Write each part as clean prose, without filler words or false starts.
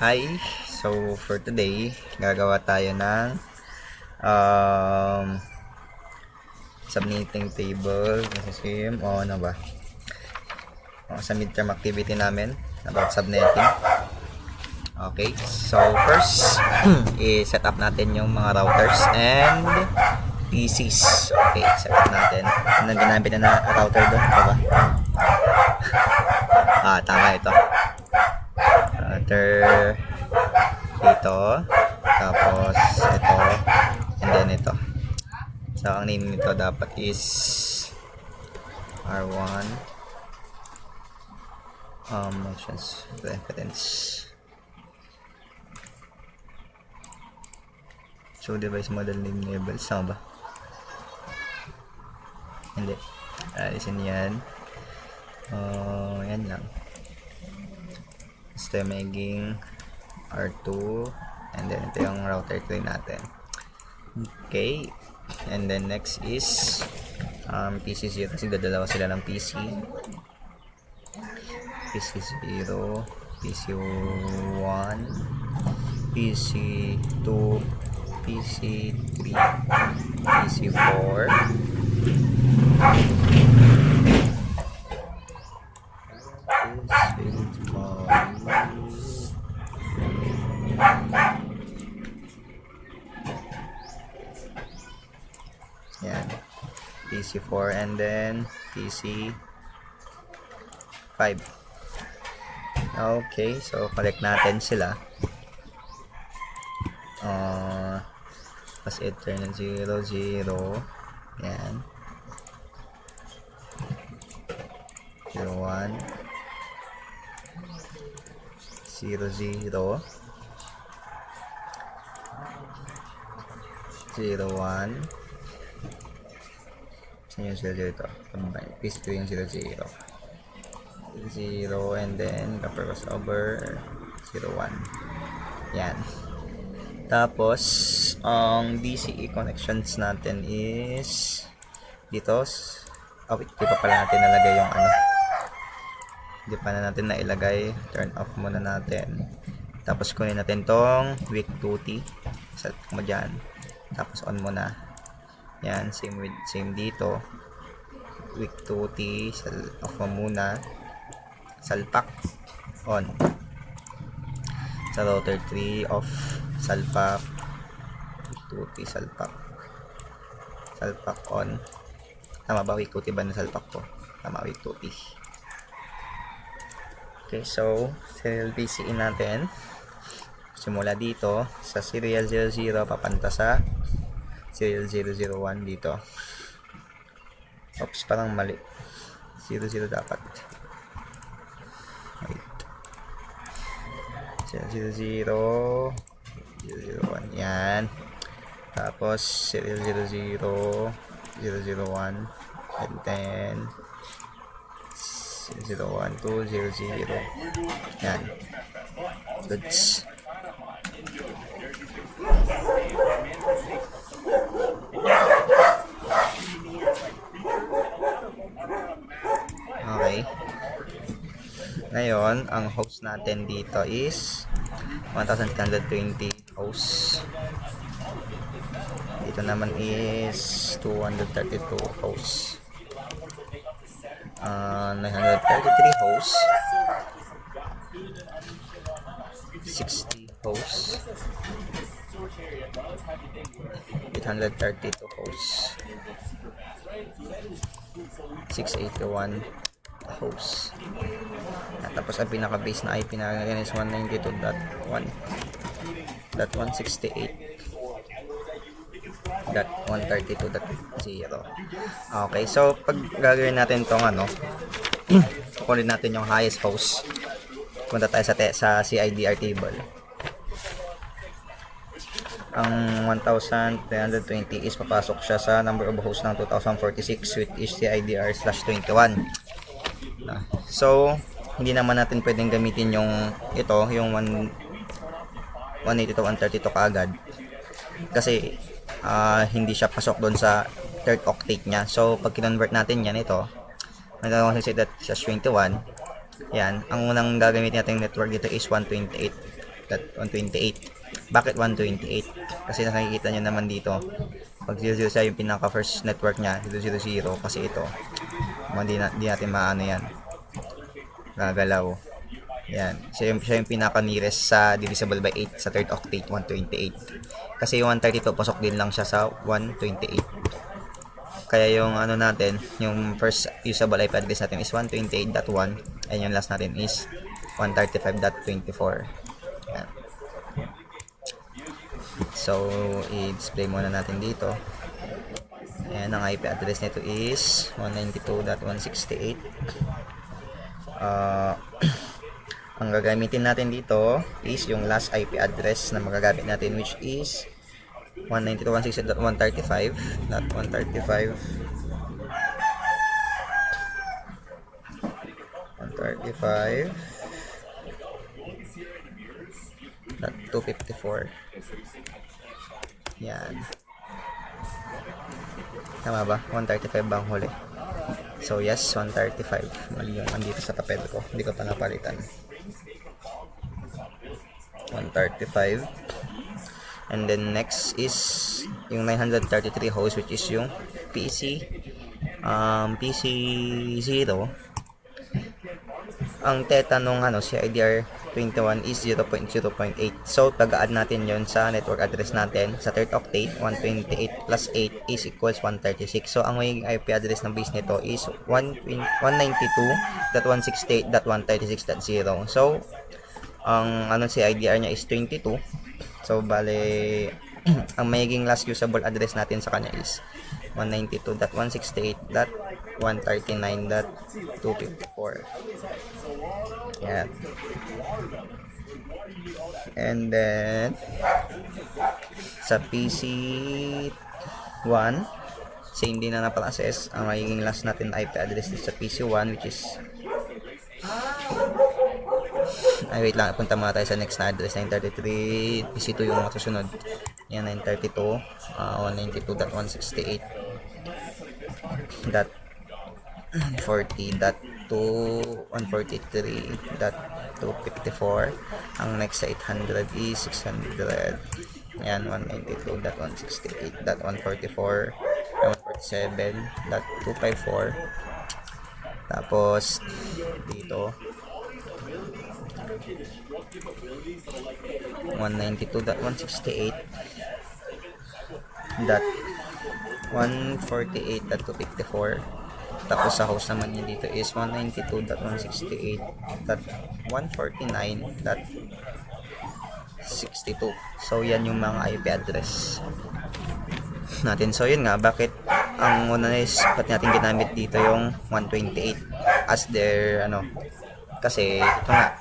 Hi! So, for today, gagawa tayo ng um, submitting table kasi o ano ba? Sa midterm activity namin about subnetting. Okay, so first, i-set up natin yung mga routers and PCs. Okay, set up natin. Anong ginamit na router doon? Diba? Tama ito. Router dito, tapos ito, and then ito. So ang name nito dapat is R1 options reference. So device model name label, sama ba? Hindi. Alisin yan. Yan lang. Basta maging R2, and then ito yung router 3 natin. Okay, and then next is PC0 kasi dadalawa sila ng PC0, PC1, PC2, PC3, PC4, yan, PC4, and then PC5. Okay, so connect natin sila. Tapos Ethernet 0, 0, yan, 01, 0, 0, 01. Saan yung 0, 0 ito? Piece 2 yung 0, 0, 0, and then copper crossover 0, 1. Yan. Tapos ang DCE connections natin is dito. Wait, di pa pala natin nalagay yung ano. Hindi pa na natin nailagay. Turn off muna natin. Tapos kunin natin tong week 2T. Set mo dyan. Tapos on muna. Yan, same dito. Week 2T, off mo muna. Salpak on. Sa router 3 off. Salpak. Week 2T, salpak. Salpak on. Tama ba? Week 2T ba na salpak ko? Tama, week 2T. Okay, so serial PCE natin. Simula dito sa serial 00 papanta sa serial 001 dito. Oops, parang mali. 00 dapat. Wait. Serial 001. Yan. Tapos serial 00, 001, and then 001 to 00. Yan. Goods. Okay. Ngayon, ang host natin dito is 1320 host. Dito naman is 232 hosts. 933 hosts. 60 hosts. 832 hosts. 681 hosts. Tapos ang pinaka base na IP na ganyan is 192.1.168.132.0. Okay, so pag gagawin natin tong ano, kukunin natin yung highest host. Punta tayo sa CIDR table. Ang 1320 is papasok siya sa number of hosts ng 2046 with CIDR/21. So hindi naman natin pwedeng gamitin yung ito, yung 180 to 132 kaagad kasi hindi siya pasok doon sa third octet niya. So pag kinonvert natin yan, ito nag-168/21, yan, ang unang gagamitin natin network dito is 128 128.128. Bakit 128? Kasi nakikita nyo naman dito, pag 000 yung pinaka first network niya, 000, kasi ito, di natin maano yan, gagalaw. Yan, siya yung pinaka nearest sa divisible by 8 sa third octet, 128. Kasi yung 132 pasok din lang siya sa 128. Kaya yung ano natin, yung first usable IP address natin is 128.1 and yung last natin is 135.24. Yan. So, i-display muna natin dito. Ayan, ang IP address nito is 192.168. Ang gagamitin natin dito is yung last IP address na magagamit natin, which is 135.254. Yan. Tama ba? 135 ba ang huli? So yes, 135. Mali yung andito sa papel ko. Hindi ko pa napalitan. 135. And then next is yung 933 host, which is yung PC0. Ang theta nung si IDR21 is 0.0.8. So pag-add natin yon sa network address natin sa third octet, 128 plus 8 is equals 136. So ang magiging IP address ng base nito is 192.168.136.0. So ang si IDR niya is 22. So bale ang magiging last usable address natin sa kanya is 192.168.139.254. Yan. And then sa PC1, same din na na-process. Ang magiging last natin na IP address is sa PC1, which is wait lang, punta muna tayo sa next na address, 933. PC2 yung masusunod. Yan, 932, 192.168.40.143.254. Ang next sa 800 is 600. Ayan, 192.168.144, 147.254. Tapos dito 192.168.148.254. Tapos sa host naman niya dito is 192.168.149.62. So yan yung mga IP address natin. So yun nga, bakit ang una is ba't natin ginamit dito yung 128 as their kasi ito nga,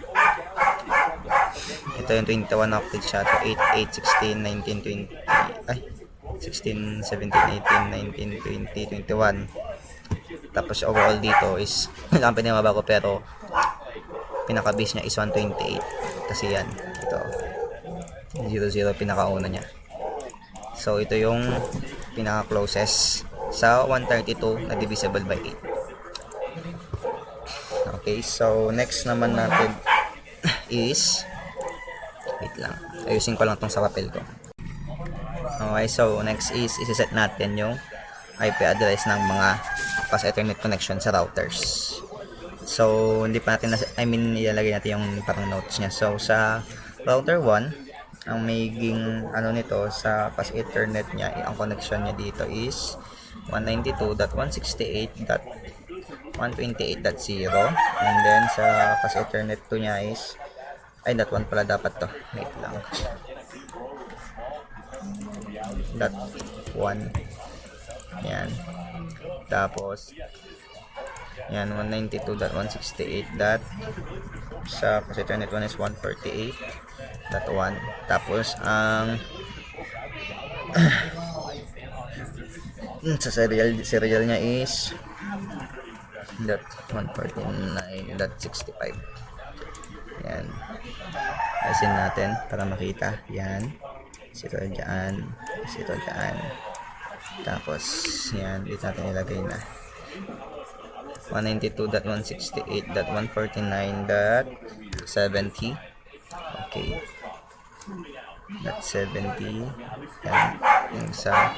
ito yung 21 octet siya, to 8, 8, 16, 19, 20, ay 16, 17, 18, 19, 20, 21. Tapos overall dito is lang pinamabago, pero pinaka base niya is 128 kasi yan, ito 00 pinakauna niya. So ito yung pinaka closest sa 132 na divisible by 8. Okay, so next naman natin is, wait lang, ayusin ko lang tong sa papel ko. Okay, so next is isa-set natin yung IP address ng mga fast Ethernet connection sa routers. So hindi pa natin ilalagay natin yung parang notes niya. So sa router 1, ang magiging nito sa fast Ethernet niya, ang connection niya dito is 192.168.128.0, and then sa fast Ethernet 2 niya is that 1 pala dapat to, wait lang, that 1 yan. Tapos yan, 192.168. Sa fast Ethernet 1 is 148.1. Tapos ang sa serial niya is that 149.65. Yan, ayusin natin para makita. Yan, ito dyan, ito dyan. Tapos yan, dito natin ilagay na 192.168.149.70. Okay, .70. Yan, yung sa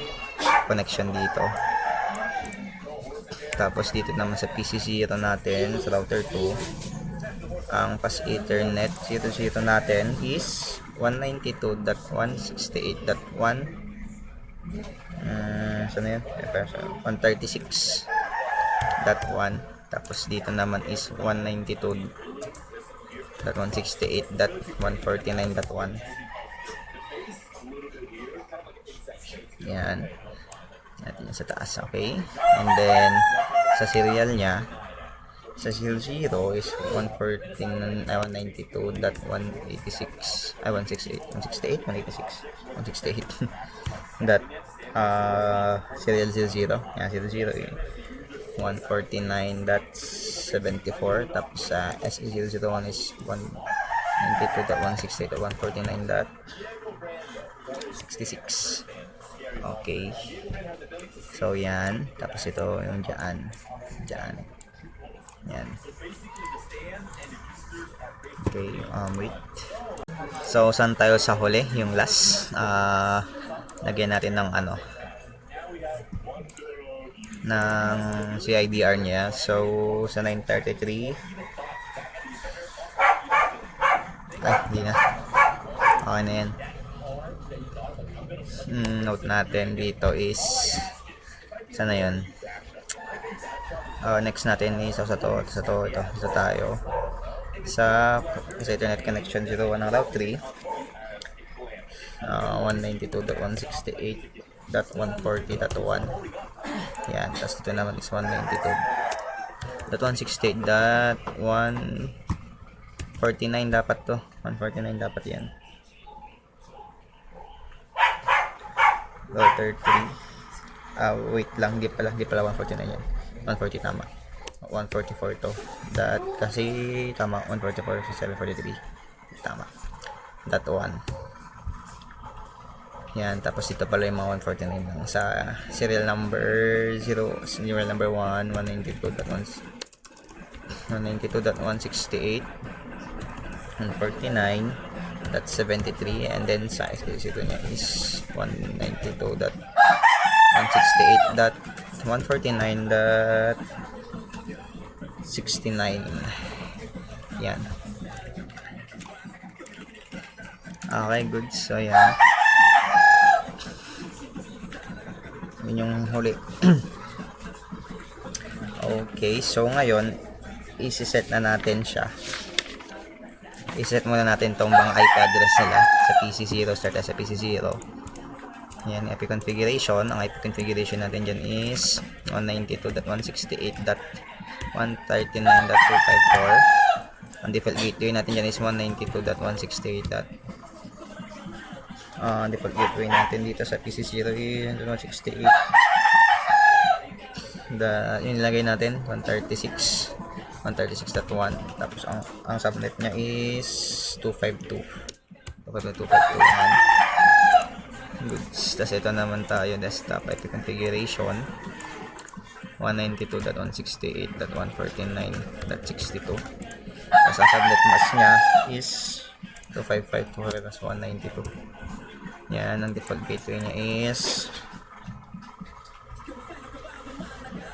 connection dito. Tapos dito naman sa PC0 natin, sa router 2, ang pass Ethernet 00 natin is 192.168.1. Saan na yun? 136.1. Tapos dito naman is 192.168.149.1. Yan. Natin sa taas, okay? And then, sa serial niya, sa 00 is 192.186, 168, 186, 168. That, serial 00. Yan, 00 yun. 149.74. Tapos sa SE001 is 192.168.149.66. Okay. So, yan. Tapos ito yung dyan. Dyan. Yan. Okay. Wait. So, saan tayo sa huli? Yung last. Lagyan natin ng ano. Ng CIDR niya. So, sa 933. Ay, hindi na. Okay na yan. Note natin dito is sana yun. Next natin is sa tayo sa Ethernet connection 01 ng route 3, 192.168.140.1. yan, tapos ito naman is 192.168.149 dapat to, 149 dapat yan. Router 3. Wait lang, di pala 149 yan. 140 tama. 144 to. That kasi tama 144 sa 743. Tama. That 1. Yan, tapos dito pala yung mga 149 lang sa serial number 0, serial number 1, 192.168, 149. That's 73, and then size ito niya is 192.168.149.69. yan. Okay, good. So yan, yun yung huli. Okay, so ngayon isi-set na natin siya. I-set muna natin tong bang IP address nila sa PC0, start sa PC0. Yan, IP configuration. Ang IP configuration natin dyan is 192.168.139.254. Ang default gateway natin dyan is 192.168. Default gateway natin dito sa PC0 is 168. Yung nilagay natin 136.1. Tapos ang subnet niya is 252. Yan. Goods. Tapos ito naman tayo, desktop IP configuration 192.168.149.62. Tapos ang subnet mask niya is 255 plus 192. Yan, ang default gateway niya is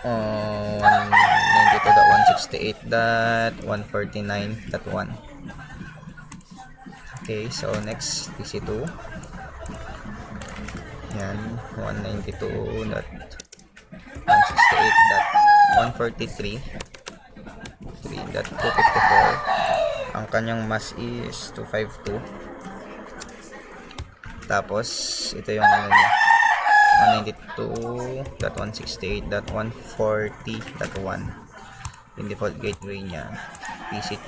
192.168.149.1. Okay, so next PC2. Yan, 192.168.143.3.254. Ang kanyang mask is 252. Tapos ito yung ano niya, 192.168.140.1. yung default gateway niya, PC3.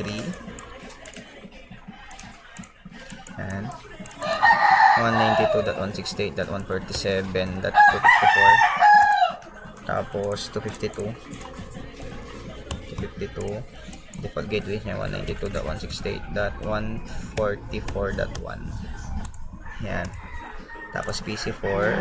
and 192.168.147.254. tapos 252 default gateway niya 192.168.144.1. yan. Tapos PC4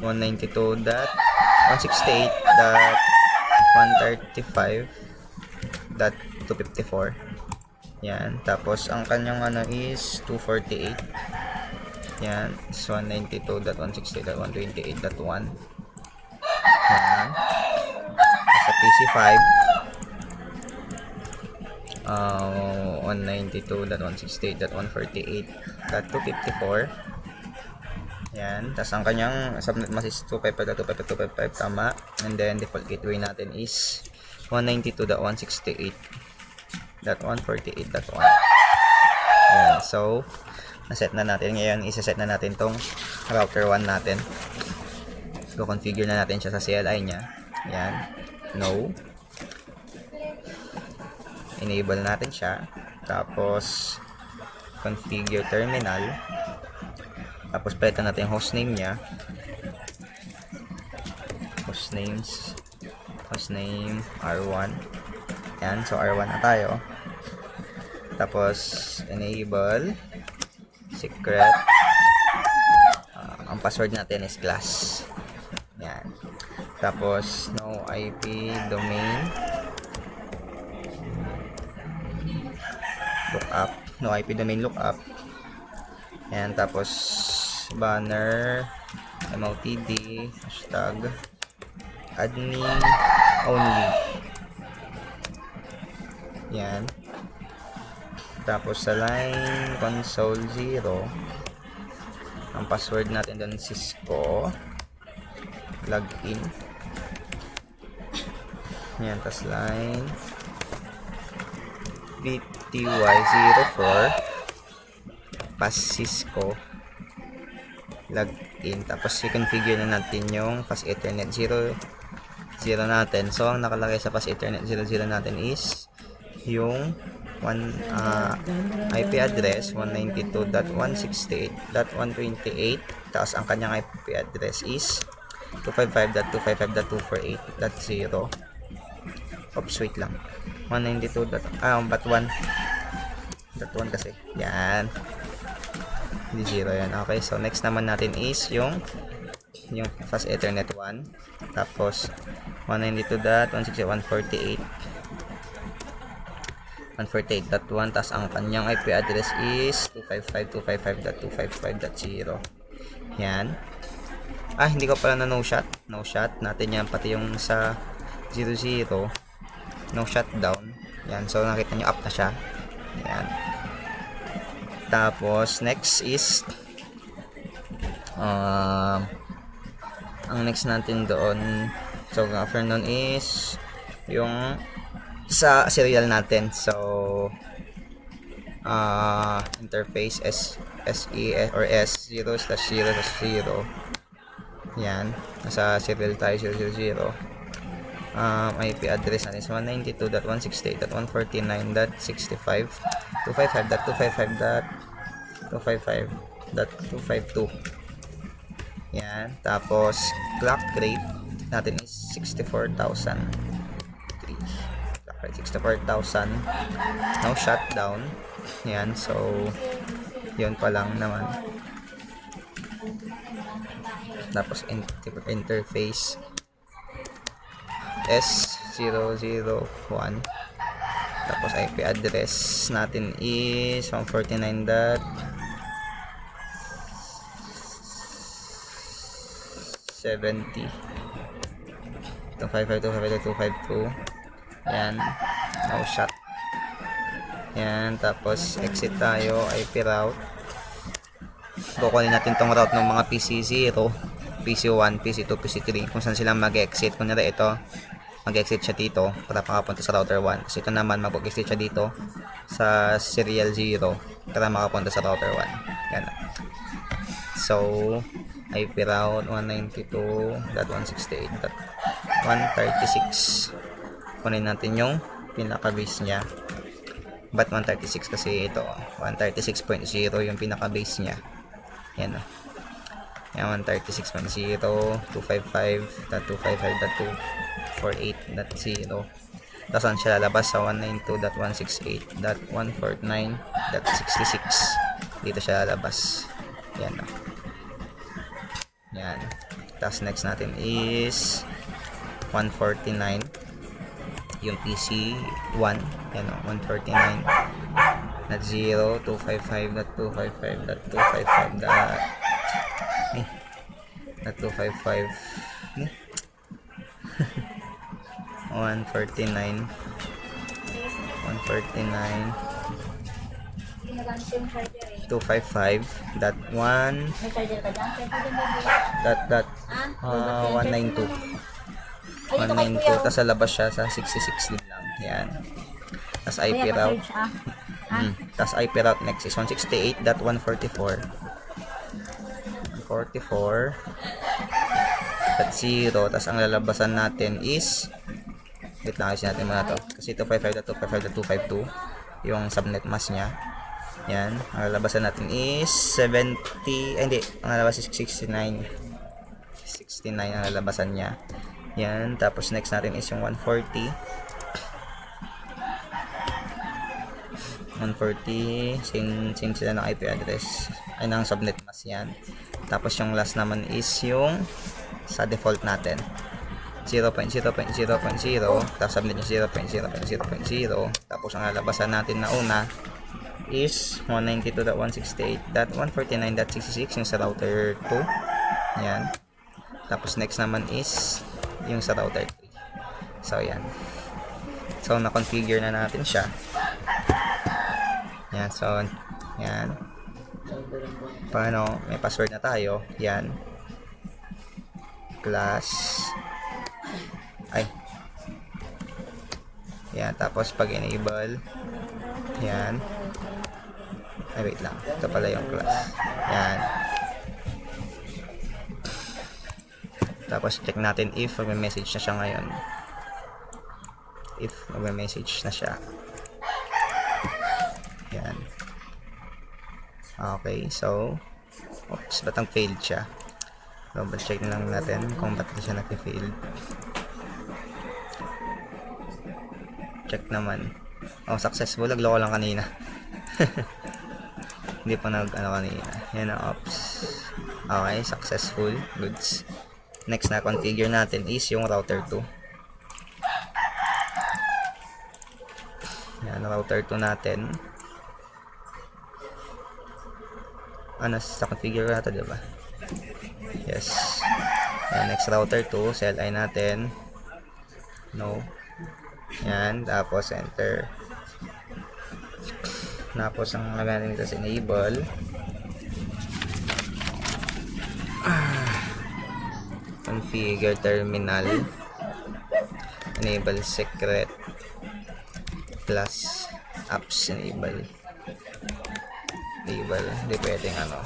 192.168.135.254. Yan. Tapos, ang kanyang ano is 248. Yan. Is 192.168.128.1. Yan. Sa PC5, 192.168.148.254. Yan. Tapos ang kanyang subnet mask is 255.255.255, tama. And then default gateway natin is 192.168.148.1. Yan. So, naset na natin. Ngayon, isa-set na natin tong router 1 natin. So, configure na natin siya sa CLI niya. Yan. No. Enable natin siya. Tapos, configure terminal. Tapos, palitan natin yung hostname niya. Hostname R1. Yan. So, R1 na tayo. Tapos, enable secret. Ang password natin is class. Yan. Tapos, no IP domain lookup. No IP domain lookup. Yan. Tapos, banner MOTD hashtag admin only. Yan. Tapos sa line console 0, ang password natin doon Cisco login. Yan. Tapos line BTY04 pass Cisco login. Tapos i-configure na natin yung pass ethernet 0 natin. So ang nakalagay sa pass ethernet 00 natin is yung IP address 192.168.128. Tapos ang kanyang IP address is 255.255.248.0. Oops, wait lang. 192. But 1 kasi. Yan. Hindi 0 yan. Okay, so next naman natin is yung fast ethernet 1. Tapos 192.168.148.1. Tapos ang kanyang IP address is 255.255.255.0. Yan. Hindi ko pala na no shot natin yan, pati yung sa 00 no shutdown. Yan. So nakita nyo up na siya. Yan. Tapos next is ang next natin doon, so after nun is yung sa serial natin. So interface SE or S0/0/0. Yan, nasa serial tayo 000. IP address natin is 192.168.149.65.255.255.255.252. Yan. Tapos clock rate natin is 64,000. Clock rate 64,000. No shutdown. Yan. So yun pa lang naman. Tapos interface S001. Tapos IP address natin is 149.70 255.252. Yan. No shot. Yan. Tapos exit tayo. IP route. Kukunin natin tong route ng mga PC0, PC1, PC2, PC3 kung saan sila mag-exit. Kunyari ito, mag-exit siya dito para makapunta sa router 1. Kasi ito naman mag-exit siya dito sa serial 0 para makapunta sa router 1. Yan. So IP route 192.168.136. Kunin natin yung pinaka-base nya. But 136 kasi ito 136.0 yung pinaka-base nya. Yan o. Yan, 136.0, 255.255.248.0. Tapos saan siya lalabas? Sa 192.168.149.66. Dito siya lalabas. Yan o. Yan. Tapos next natin is 149. Yung PC1. Yan o, 149. dot 0, 255 dot 255 dot 255 dot 255 149 255 dot 1 dot 192 tapos sa labas siya sa 66 din lang. Yan. Tapos IP route. Tapos IP route next is 168.144 144.0. Tapos ang lalabasan natin is, wait lang, ayusin natin muna to kasi 255.255.252 yung subnet mask nya. Yan. Ang lalabasan natin is 70, hindi, ang lalabas is 69 ang lalabasan nya. Yan. Tapos next natin is yung 140, same sila ng IP address ay ng subnet mask. Yan. Tapos yung last naman is yung sa default natin 0.0.0.0, tapos subnet yung 0.0.0.0. Tapos ang lalabasan natin na una is 192.168.149.66 yung sa router 2. Yan. Tapos next naman is yung sa router 3. So yan. So na-configure na natin siya. Yan. So yan. Paano, may password na tayo. Yan. Class. Ay. Yan. Tapos pag enable. Yan. Ay, wait lang. Ito pala yung class. Yan. Tapos check natin if mag-message na siya ngayon. If mag-message na siya. Yan. Okay, so oops, ba't ang failed siya? Double check na lang natin kung ba't siya nag-failed. Check naman. Oh, successful. Nagloko lang kanina. Hindi pa nag-ano kanina. Yan ang ops. Okay, successful. Goods. Next na configure natin is yung router 2. Yan, router 2 natin. Sa configure natin, diba? Yes. Yan, next router 2, CLI natin. No. Yan, tapos enter. Tapos ang lagyan nito sa enable. Configure terminal. Enable secret plus apps enable. Hindi pwedeng ano.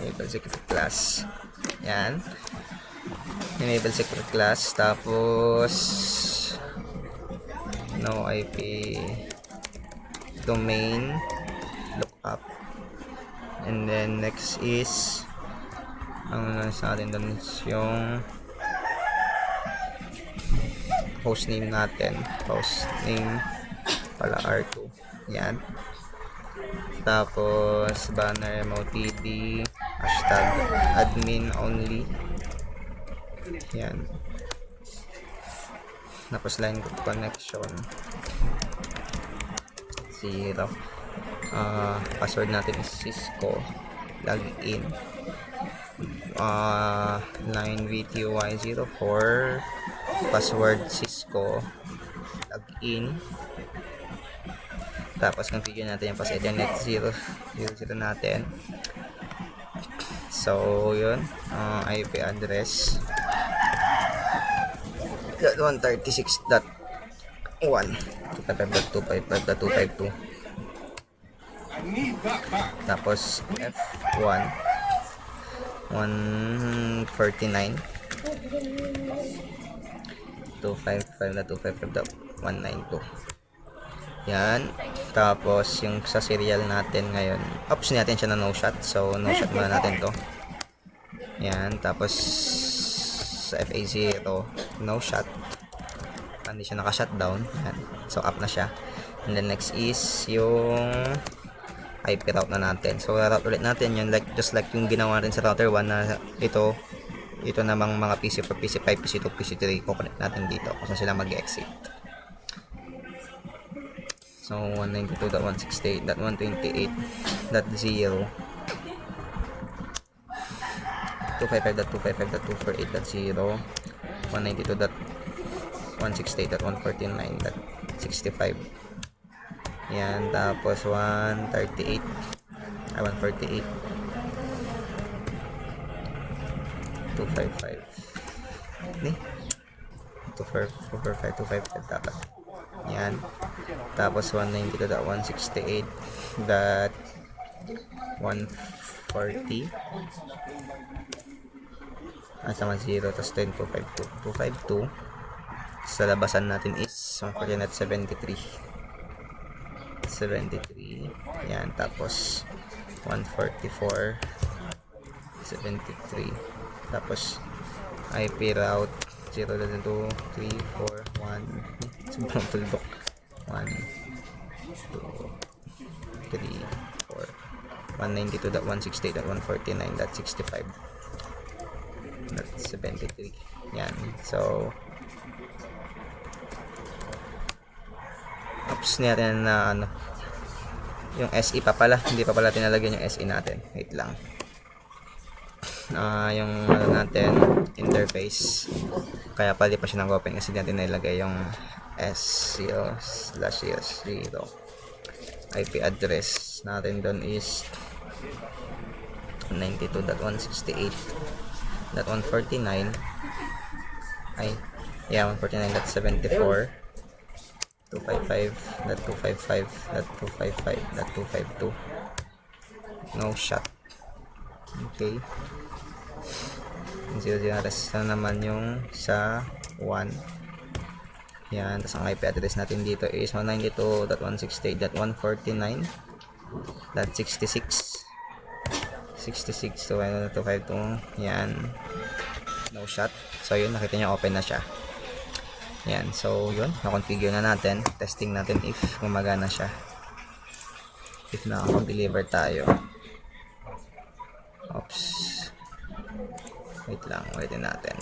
Enable secret class. Yan. Enable secret class. Tapos no IP domain lookup. And then next is ang nasa atin doon yung hostname natin. Hostname pala R2. Yan. Tapos banner MOTD hashtag admin only. Yan. Tapos line connection 0. Password natin is Cisco login. Line VTY04 password Cisco login. Tapos configure natin yung pass ethernet 0 natin. So yun, IP address 136.1.255.252. Tapos F1 149 255.255.192. Yan. Tapos yung sa serial natin ngayon, ops natin siya na no shot. So no shot muna natin to. Yan. Tapos sa FA0 no shot. Hindi siya naka-shutdown. Yan. So up na siya. And then next is yung IP route na natin. So route ulit natin yun, like just like yung ginawa rin sa router 1 na ito ito namang mga PC4, PC5, PC2, PC3, kukonect natin dito kung saan sila mag-exit. So 192.168.128.0 255.255.248.0 192.168.149.65. Yan, tapos 138 ay 148 255 ni 255 dapat. Yan, tapos 192.168.140 at sama 0, tapos 10 252 sa labasan natin is 149.73. Yan, tapos 144.73, tapos IP route 0.2 3 4 1 sobrang tuldok 1 2 3 4 192.168.149.65.73. Yan, so oops, natin na ano, yung SE pa pala, hindi pa pala tinalagyan yung SE natin. Wait lang. Yung ano natin, interface, kaya pali pa siya ng open kasi natin nilagay yung S0/0. IP address natin doon is 92.168.149 ay yeah 149.74 255.255.255.252. No shot. Okay, yung 00 address na naman yung sa 1. Yan, tapos ang IP address natin dito is 192.168.149.66 66 to 252. Yan, no shot. So yun, nakita nyo open na siya. Yan, so yun, na-configure na natin. Testing natin if gumagana siya, if nakakapag-deliver tayo. Oops, wait lang, ulitin natin.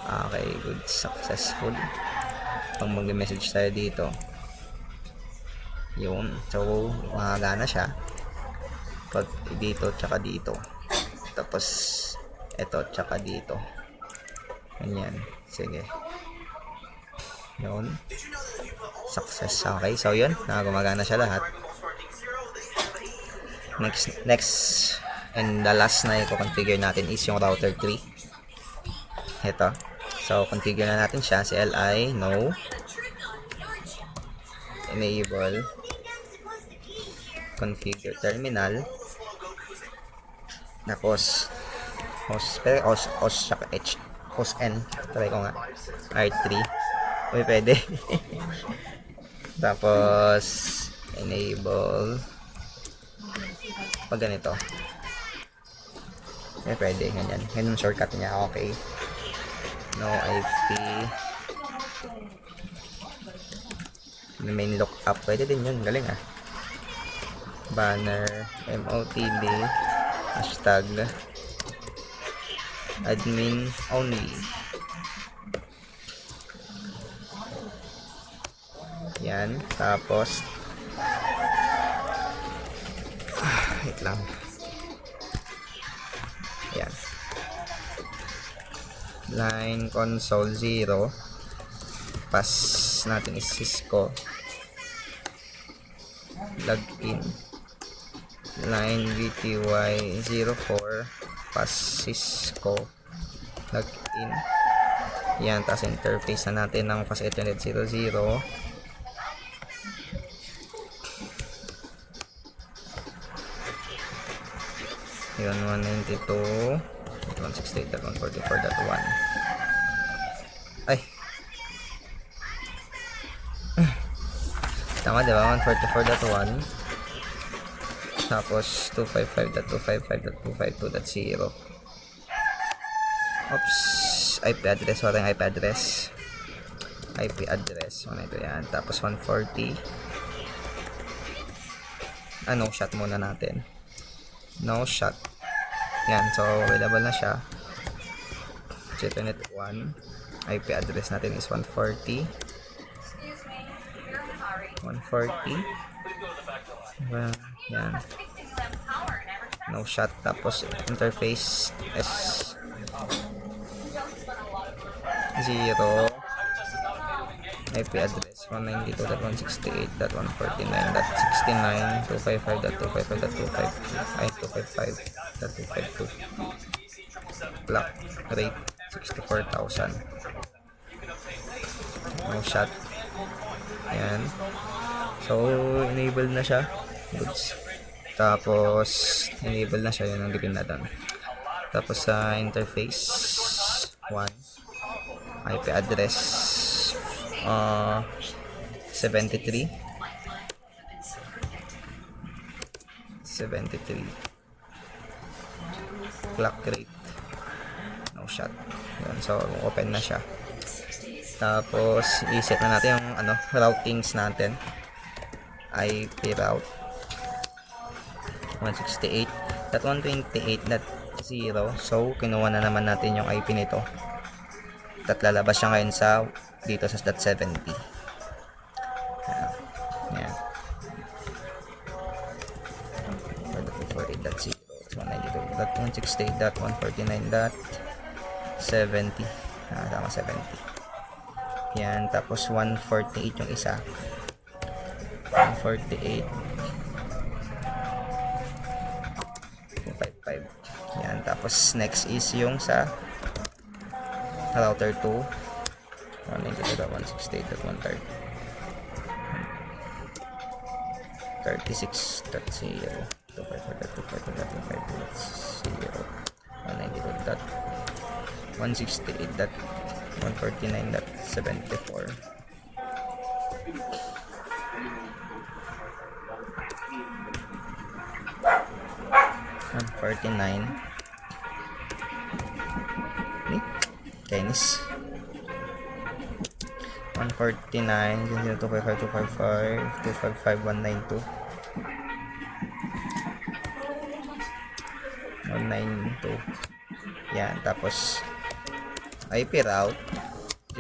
Okay, good, successful. Pag mag-message tayo dito, yun, so gumagana siya pag dito tsaka dito, tapos eto tsaka dito. Ganyan, sige, yun, success. Okay, so yun, gumagana siya lahat. Next and the last na i-configure natin is yung router 3. Ito, so configure na natin siya. CLI no, enable, configure terminal, tapos host n, try ko nga, R3, uy pwede. Tapos enable, pag ganito pwede, ganyan shortcut niya. Okay, no IP, main lookup, pwede din yun, galing banner, MOTB, hashtag admin only. Yan, tapos wait lang, yan, line console 0, pass natin is Cisco, login, line VTY 04, pass Cisco, login. Yan, tapos interface na natin ng pass Ethernet 00. Yun, 192.168.144.1. Ay, tama diba, 144.1, tapos 255.255.252.0. Oops, IP address, wala yung IP address. Ano ito, yan, tapos 140. No shot muna natin, no shot. Yan, so available na siya. Ethernet 1. IP address natin is 140. 140. Yan. No shot. Tapos interface S 0. IP address 192.168.149.69.255.255.255 clock rate 64,000. No shot. Ayan. So, enable na siya. Goods. Tapos, enable na siya. Yun ang gawin natin. Tapos, sa interface 1. IP address 73. Clock rate no shot. Yan, so open na siya. Tapos i-set na natin yung routings natin. IP route 168.128.0. so kinuha na naman natin yung IP nito at lalabas siya ngayon sa dito sa .70. Yan. 148.0 192.168.149.70. Tama, 70. Yan, tapos 148 yung isa. 148 255. Yan, tapos next is yung sa router 2 192.168.130 36.0 192.168.149.74 149 Chinese 149 255 192 192. Yan, tapos IP route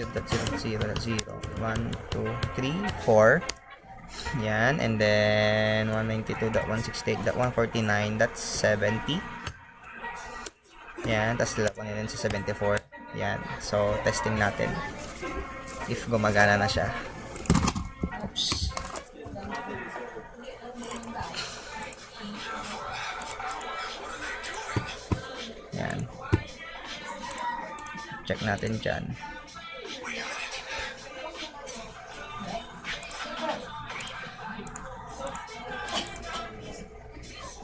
0.0.0.0 1 2 3 4. Yan, and then 192.168.149.70. Yan, tapos lalapan nila sa 74. Yan, so testing natin if gumagana na siya. Oops. Yan, check natin dyan.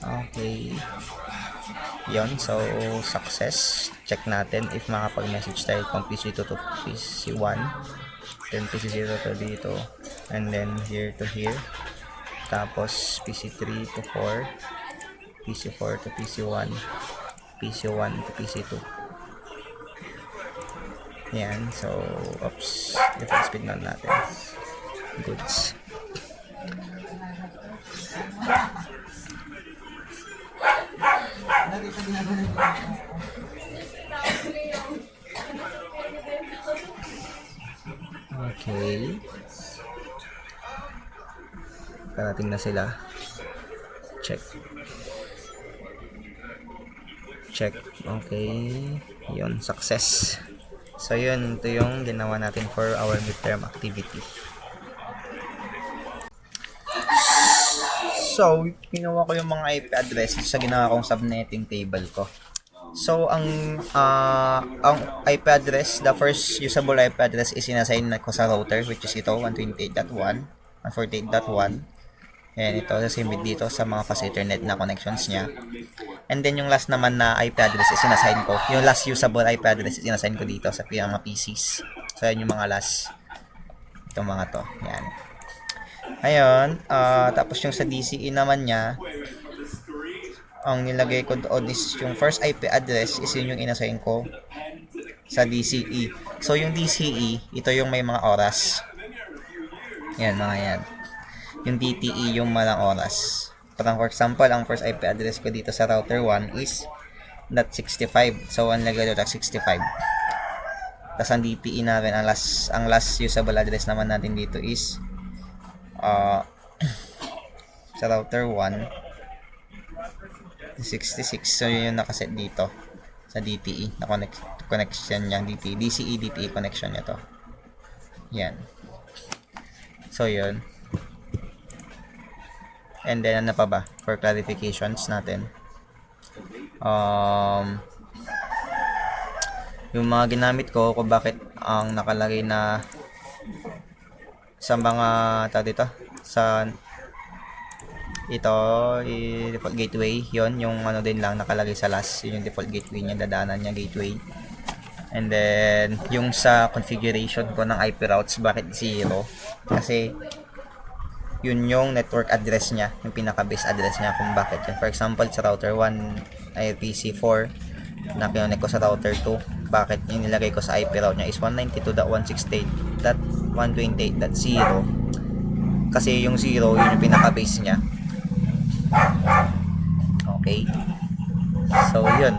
Okay. Yon, so success. Check natin if makapag-message tayo kung PC2 to PC1, then PC0 to dito, and then here to here, tapos PC3 to 4, PC4 to PC1, PC1 to PC2. Yan, so oops, different speed na natin. Goods. Okay. Karating na sila. Check. Okay. Yun, success. So yun, ito yung ginawa natin for our midterm activity. So, ginawa ko yung mga IP address sa ginawa kong subnetting table ko. So, ang IP address, the first usable IP address is inassign ko sa router, which is ito, 128.1, 148.1. Ayan, ito, same with dito sa mga fast Ethernet na connections niya. And then, yung last naman na IP address is inassign ko. Yung last usable IP address is inassign ko dito sa mga PCs. So, yan yung mga last. Itong mga to. Yan. Ayun, tapos yung sa DCE naman niya, ang nilagay ko doon is yung first IP address is yun yung inassign ko sa DCE. So yung DCE, ito yung may mga oras. Yan, mga yan. Yung DTE yung malang oras. Parang for example, ang first IP address ko dito sa router 1 is .65. So, ang lagay doon 65. Tapos, ang DTE natin, ang last usable address naman natin dito is sa router 1, 66. So, yun yung nakaset dito sa DTE na connection niya. DCE, DTE connection niya to. Yan. So, yun. And then, ano pa ba? For clarifications natin. Yung mga ginamit ko kung bakit ang nakalagay na sa mga dito sa ito default gateway, yon yung ano din lang nakalagay sa last, yun yung default gateway niya, dadaanan niya gateway. And then yung sa configuration ko ng IP routes, bakit 0? Kasi yun yung network address niya, yung pinaka base address niya kung bakit yun. For example, sa router 1 IPC 4 na kinonect ko sa router 2, bakit yung nilagay ko sa IP route niya is 192.168.128.0 kasi yung 0 yun yung pinaka base niya. Okay, so yun.